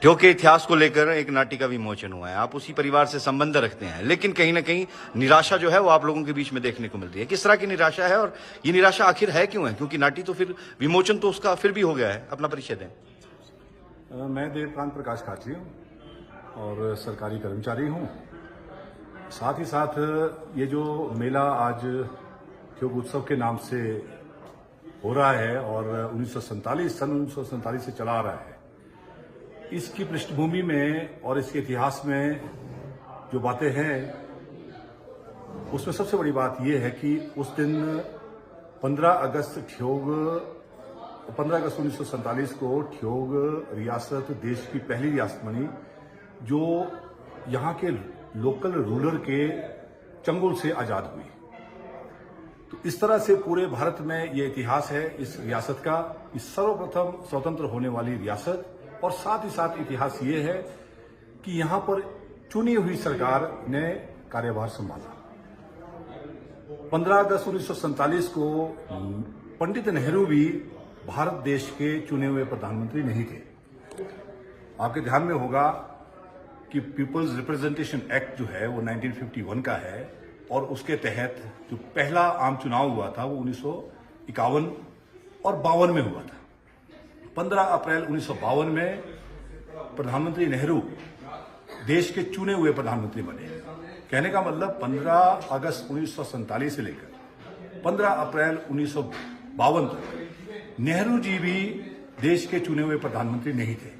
ठियोग के इतिहास को लेकर एक नाटी का विमोचन हुआ है, आप उसी परिवार से संबंध रखते हैं, लेकिन कहीं ना कहीं निराशा जो है वो आप लोगों के बीच में देखने को मिलती है। किस तरह की निराशा है और ये निराशा आखिर है क्यों है? क्योंकि नाटी तो फिर विमोचन तो उसका फिर भी हो गया है। अपना परिचय दें। मैं देवकांत प्रकाश खाची हूँ और सरकारी कर्मचारी हूँ। साथ ही साथ ये जो मेला आज ठियोग उत्सव के नाम से हो रहा है और सन 1947 से चला आ रहा है, इसकी पृष्ठभूमि में और इसके इतिहास में जो बातें हैं उसमें सबसे बड़ी बात यह है कि उस दिन 15 अगस्त 1947 को ठियोग रियासत देश की पहली रियासत बनी जो यहाँ के लोकल रूलर के चंगुल से आजाद हुई। तो इस तरह से पूरे भारत में ये इतिहास है इस रियासत का, इस सर्वप्रथम स्वतंत्र होने वाली रियासत। और साथ ही साथ इतिहास ये है कि यहां पर चुनी हुई सरकार ने कार्यभार संभाला। 15 अगस्त 1947 को पंडित नेहरू भी भारत देश के चुने हुए प्रधानमंत्री नहीं थे। आपके ध्यान में होगा कि पीपल्स रिप्रेजेंटेशन एक्ट जो है वो 1951 का है और उसके तहत जो पहला आम चुनाव हुआ था वो 1951 और 52 में हुआ था। 15 अप्रैल 1952 में प्रधानमंत्री नेहरू देश के चुने हुए प्रधानमंत्री बने। कहने का मतलब 15 अगस्त 1947 से लेकर 15 अप्रैल 1952 तक नेहरू जी भी देश के चुने हुए प्रधानमंत्री नहीं थे।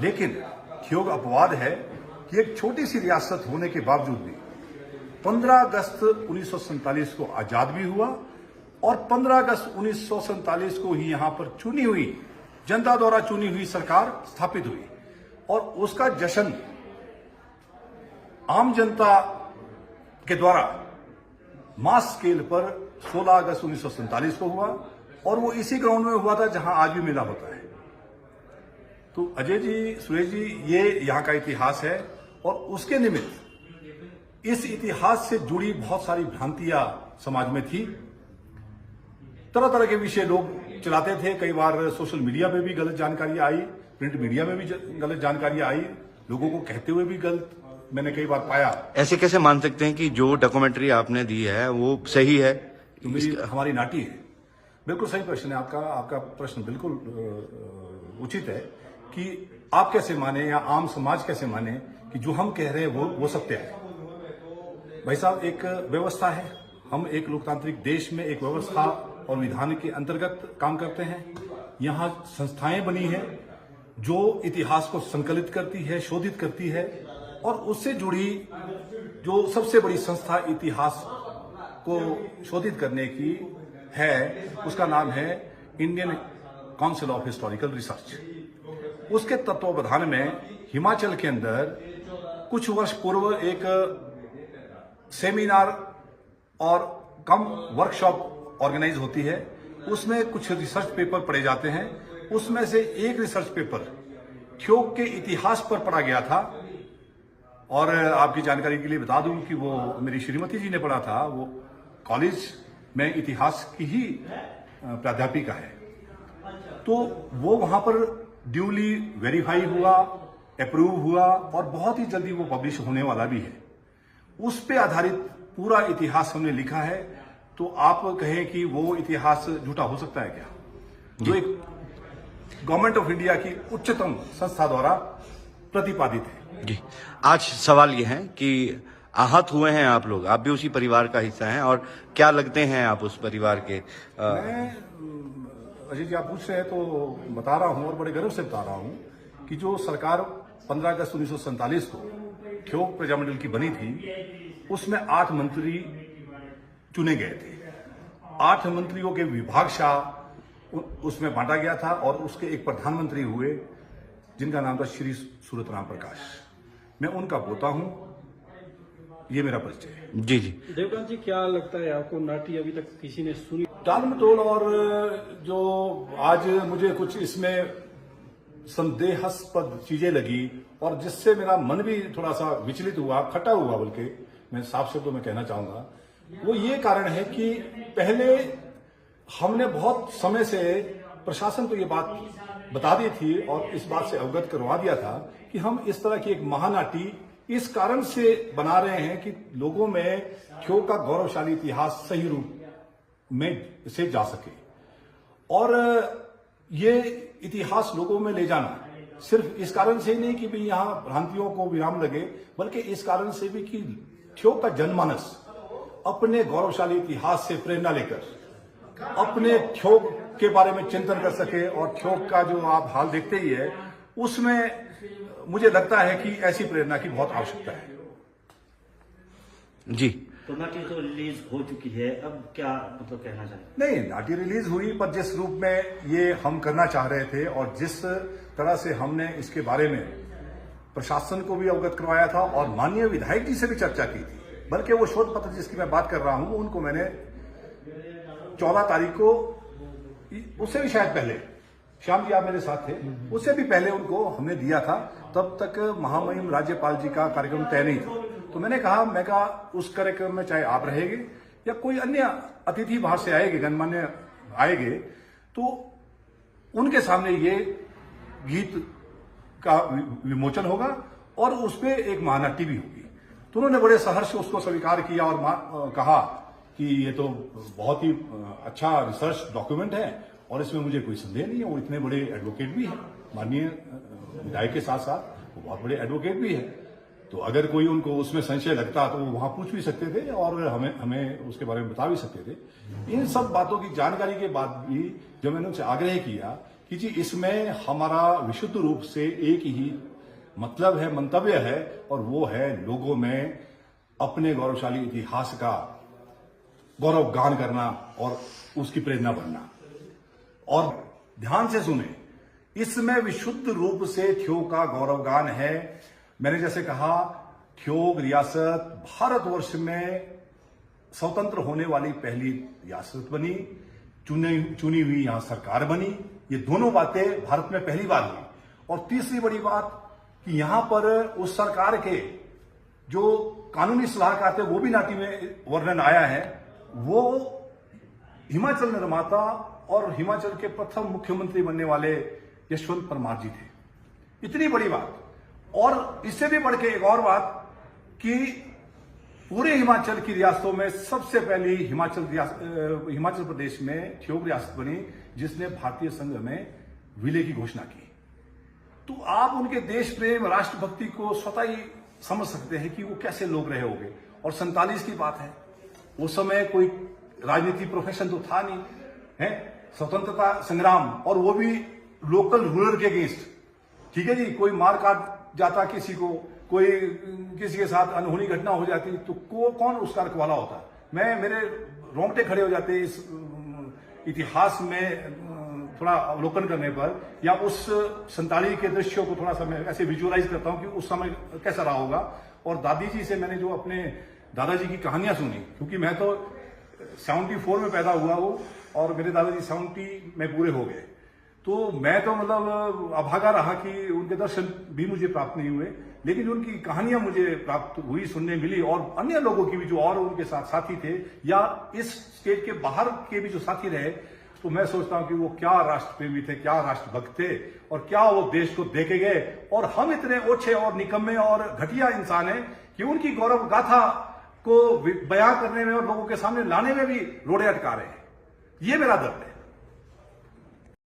लेकिन ठियोग अपवाद है कि एक छोटी सी रियासत होने के बावजूद भी 15 अगस्त 1947 को आजाद भी हुआ और 15 अगस्त 1947 को ही यहां पर चुनी हुई जनता द्वारा चुनी हुई सरकार स्थापित हुई और उसका जश्न आम जनता के द्वारा मास स्केल पर 16 अगस्त 1947 को हुआ और वो इसी ग्राउंड में हुआ था जहां आज भी मेला होता है। तो अजय जी, सुरेश जी, ये यहां का इतिहास है और उसके निमित्त इस इतिहास से जुड़ी बहुत सारी भ्रांतियां समाज में थी। तरह तरह के विषय लोग चलाते थे। कई बार सोशल मीडिया में भी गलत जानकारी आई, प्रिंट मीडिया में भी गलत जानकारी आई, लोगों को कहते हुए भी गलत मैंने कई बार पाया। ऐसे कैसे मान सकते हैं कि जो डॉक्यूमेंट्री आपने दी है वो सही है? तो हमारी नाटी है। बिल्कुल सही प्रश्न है आपका प्रश्न बिल्कुल उचित है कि आप कैसे माने या आम समाज कैसे माने कि जो हम कह रहे हैं वो सत्य है। भाई साहब, एक व्यवस्था है, हम एक लोकतांत्रिक देश में एक व्यवस्था और विधान के अंतर्गत काम करते हैं। यहाँ संस्थाएं बनी है जो इतिहास को संकलित करती है, शोधित करती है और उससे जुड़ी जो सबसे बड़ी संस्था इतिहास को शोधित करने की है उसका नाम है Indian council of historical research. उसके तत्वावधान में हिमाचल के अंदर कुछ वर्ष पूर्व एक सेमिनार और कम वर्कशॉप ऑर्गेनाइज होती है। उसमें कुछ रिसर्च पेपर पढ़े जाते हैं। उसमें से एक रिसर्च पेपर ठियोग के इतिहास पर पढ़ा गया था और आपकी जानकारी के लिए बता दूं कि वो मेरी श्रीमती जी ने पढ़ा था। वो कॉलेज में इतिहास की ही प्राध्यापिका है। तो वो वहां पर ड्यूली वेरीफाई हुआ, अप्रूव हुआ और बहुत ही जल्दी वो पब्लिश होने वाला भी है। उस पे आधारित पूरा इतिहास हमने लिखा है। तो आप कहें कि वो इतिहास झूठा हो सकता है क्या? जो एक गवर्नमेंट ऑफ इंडिया की उच्चतम संस्था द्वारा प्रतिपादित है। जी, आज सवाल ये है कि आहत हुए हैं आप लोग, आप भी उसी परिवार का हिस्सा हैं और क्या लगते हैं आप उस परिवार के? मैं अजय जी, आप पूछ रहे हैं तो बता रहा हूं और बड़े गर्व से बता रहा हूं कि जो सरकार 15 अगस्त 1947 को ठियोग प्रजामंडल की बनी थी उसमें 8 मंत्री चुने गए थे। 8 मंत्रियों के विभागशाह उसमें बांटा गया था और उसके एक प्रधानमंत्री हुए जिनका नाम था श्री सूरतराम प्रकाश। मैं उनका पोता हूं। ये मेरा परिचय है। जी जी। देवकांत जी, क्या लगता है आपको नाटी अभी तक किसी ने सुनी? टाल मटोल और जो आज मुझे कुछ इसमें संदेहास्पद चीजें लगी और जिससे मेरा मन भी थोड़ा सा विचलित हुआ, खटा हुआ, बल्कि मैं साफ शब्दों में कहना चाहूंगा, वो ये कारण है कि पहले हमने बहुत समय से, प्रशासन तो ये बात बता दी थी और इस बात से अवगत करवा दिया था कि हम इस तरह की एक महानाटी इस कारण से बना रहे हैं कि लोगों में थ्यो का गौरवशाली इतिहास सही रूप में से जा सके। और ये इतिहास लोगों में ले जाना सिर्फ इस कारण से ही नहीं कि भी यहां भ्रांतियों को विराम लगे, बल्कि इस कारण से भी कि थ्यो का जनमानस अपने गौरवशाली इतिहास से प्रेरणा लेकर अपने थ्यो के बारे में चिंतन कर सके। और थ्यो का जो आप हाल देखते ही है, उसमें मुझे लगता है कि ऐसी प्रेरणा की बहुत आवश्यकता है। जी, तो नाटी तो रिलीज हो चुकी है, अब क्या मतलब कहना चाहिए? नहीं, नाटी रिलीज हुई, पर जिस रूप में ये हम करना चाह रहे थे और जिस तरह से हमने इसके बारे में प्रशासन को भी अवगत करवाया था और माननीय विधायक जी से भी चर्चा की थी, बल्कि वो शोध पत्र जिसकी मैं बात कर रहा हूं उनको मैंने 14 तारीख को, उससे भी शायद पहले, श्याम जी आप मेरे साथ थे, उससे भी पहले उनको हमने दिया था। तब तक महामहिम राज्यपाल जी का कार्यक्रम तय नहीं था। तो मैं कहा उस कार्यक्रम में चाहे आप रहेंगे या कोई अन्य अतिथि बाहर से आएंगे, गणमान्य आएंगे, तो उनके सामने ये गीत का विमोचन होगा और उसपे एक महानाटी भी होगी। तो उन्होंने बड़े सहर्ष उसको स्वीकार किया और कहा कि ये तो बहुत ही अच्छा रिसर्च डॉक्यूमेंट है और इसमें मुझे कोई संदेह नहीं है। वो इतने बड़े एडवोकेट भी हैं, माननीय विधायक के साथ साथ वो बहुत बड़े एडवोकेट भी है। तो अगर कोई उनको उसमें संशय लगता तो वो वहां पूछ भी सकते थे और हमें उसके बारे में बता भी सकते थे। इन सब बातों की जानकारी के बाद भी जब मैंने उनसे आग्रह किया कि जी इसमें हमारा विशुद्ध रूप से एक ही मतलब है, मंतव्य है, और वो है लोगों में अपने गौरवशाली इतिहास का गौरव गान करना और उसकी प्रेरणा बनना। और ध्यान से सुने, इसमें विशुद्ध रूप से थ्यो का गौरवगान है। मैंने जैसे कहा, थ्यो रियासत भारतवर्ष में स्वतंत्र होने वाली पहली रियासत बनी, चुनी हुई यहां सरकार बनी। ये दोनों बातें भारत में पहली बार हुई। और तीसरी बड़ी बात कि यहां पर उस सरकार के जो कानूनी सलाहकार थे वो भी नाटी में वर्णन आया है। वो हिमाचल निर्माता और हिमाचल के प्रथम मुख्यमंत्री बनने वाले यशवंत परमार जी थे। इतनी बड़ी बात। और इससे भी बढ़ के एक और बात कि पूरे हिमाचल की रियासतों में सबसे पहली हिमाचल प्रदेश में थ्यो रियासत बनी जिसने भारतीय संघ में विलय की घोषणा की। तो आप उनके देश प्रेम, राष्ट्रभक्ति को स्वतः ही समझ सकते हैं कि वो कैसे लोग रहे होंगे। और 47 की बात है, उस समय कोई राजनीति प्रोफेशन तो था नहीं है, स्वतंत्रता संग्राम, और वो भी लोकल रूलर के अगेंस्ट। ठीक है जी, कोई मार काट जाता किसी को, कोई किसी के साथ अनहोनी घटना हो जाती तो कौन उसका रखवाला होता। मेरे रोंगटे खड़े हो जाते इस इतिहास में थोड़ा अवलोकन करने पर, या उस 47 के दृश्यों को थोड़ा सा मैं ऐसे विजुअलाइज करता हूं कि उस समय कैसा रहा होगा। और दादी जी से मैंने जो अपने दादाजी की कहानियां सुनी, क्योंकि मैं तो 74 में पैदा हुआ हूं और मेरे दादाजी 70 में पूरे हो गए। तो मैं तो मतलब अभागा रहा कि उनके दर्शन भी मुझे प्राप्त नहीं हुए, लेकिन जो उनकी कहानियां मुझे प्राप्त हुई, सुनने मिली, और अन्य लोगों की भी जो और उनके साथ साथी थे या इस स्टेट के बाहर के भी जो साथी रहे, तो मैं सोचता हूं कि वो क्या राष्ट्रप्रेमी थे, क्या राष्ट्रभक्त थे, और क्या वो देश को देके गए। और हम इतने ओछे और निकम्मे और घटिया इंसान हैं कि उनकी गौरव गाथा को बयां करने में और लोगों के सामने लाने में भी रोड़े अटका रहे हैं। ये मेरा दर्द है।